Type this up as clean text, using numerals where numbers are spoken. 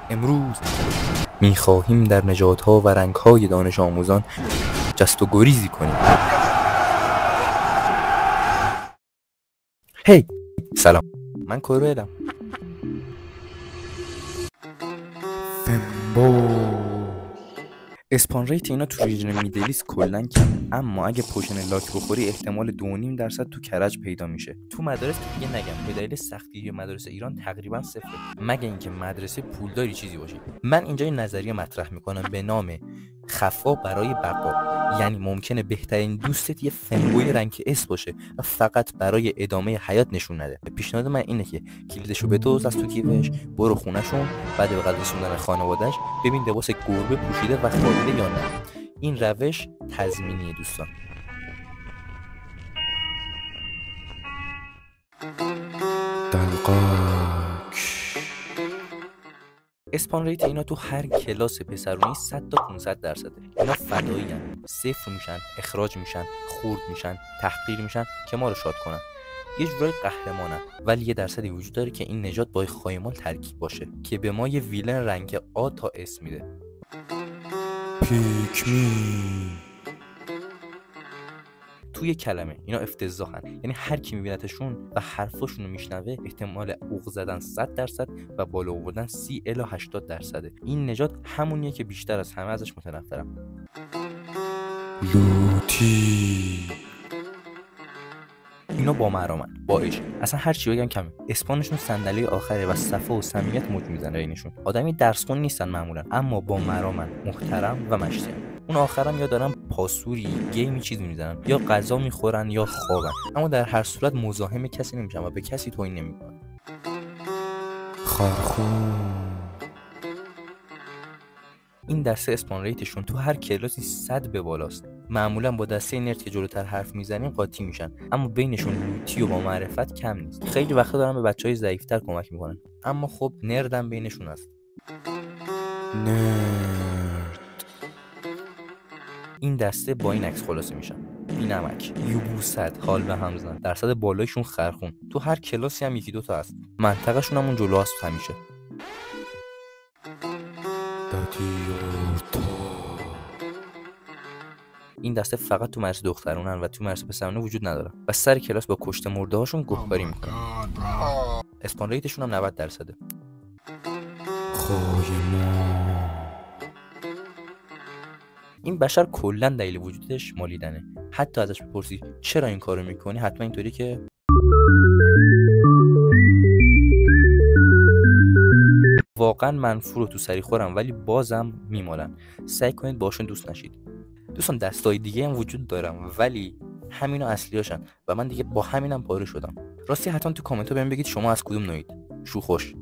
امروز می‌خواهیم در نژادها و رنگ‌های دانش آموزان جست و گریزی کنیم. هی سلام، من کورویلم. اسپان ریت اینا تو ریژن میدلیست کلا کمه، اما اگه پوشن لاک بخوری احتمال 2.5% تو کرج پیدا میشه. تو مدارس که دیگه نگم، به دلیل سختی مدارس ایران تقریبا صفره، مگه اینکه مدرسه پولداری چیزی باشه. من اینجا این نظریه مطرح میکنم به نام خفا برای بقا، یعنی ممکنه بهترین دوستت یه فنبوی رنگ اس باشه و فقط برای ادامه حیات نشون نده. پیشنهاد من اینه که کلیدشو بدوز از تو کیفش، برو خونهشون، بعد به قدر رسوندن خانواده‌اش ببین لباس گربه پوشیده و خوابیده یا نه. این روش تضمینیه دوستان. دلقاک اسپان ریت اینا تو هر کلاس پسرونی 100 تا 500%. اینا فدایی هن. صفر میشن، اخراج میشن، خورد میشن، تحقیر میشن که ما رو شاد کنن. یه جورای قهرمانن، ولی یه درصدی وجود داره که این نژاد با خایمال ترکیب باشه که به ما یه ویلن رنگ آ تا اس میده. پیکمی توی کلمه اینا افتضاحن، یعنی هر کی میبینتشون و حرفاشون رو میشنوه احتمال اوق زدن 100% و بالا آوردن 30 الی 80%. این نژاد همونیه که بیشتر از همه ازش متنفرم. لوتی اینا با مرامن، با عشق، اصلا هر چی بگم کمه. اسپانشون صندلی آخره و صفا و صمیمیت موج میزنه بینشون. آدمی درس خون نیستن معمولا، اما با مرامن، محترم و مشتیان. اون آخرام یا دارن پاسوری گیمی چیز میزنن یا غذا میخورن یا خوابن، اما در هر صورت مزاحم کسی نمیشن و به کسی توهین نمیکنن. خارخون این دسته اسپان ریتشون تو هر کلاسی 100 به بالاست. معمولا با دسته نرد که جلوتر حرف میزنیم قاطی میشن، اما بینشون لوتی و با معرفت کم نیست. خیلی وقتا دارن به بچهای ضعیفتر کمک میکنن، اما خب نردم بینشون هست. نرد این دسته با این عکس خلاصه میشن: بی‌نمک، یوبوست، حال به هم زن، درصد بالایشون خرخون. تو هر کلاسی هم یکی دوتا هست. منطقهشون همون جلو هست همیشه. این دسته فقط تو مدرسه دخترونن و تو مدرسه پسرونه وجود ندارن و سر کلاس با کشته مرده هاشون گهکاری میکنن. اسپان ریتشون هم 90%. این بشر کلا دلیل وجودش مالیدنه. حتی ازش بپرسی چرا این کارو میکنی، حتما اینطوری که واقعا منفور و تو سری خورم ولی بازم میمالن. سعی کنید باشون دوست نشید. دوستان دستای دیگه هم وجود دارم ولی همینا اصلیاشن و من دیگه با همینم پاره شدم. راستی حتما تو کامنت ها بهم بگید شما از کدوم نوعید. شو خوش.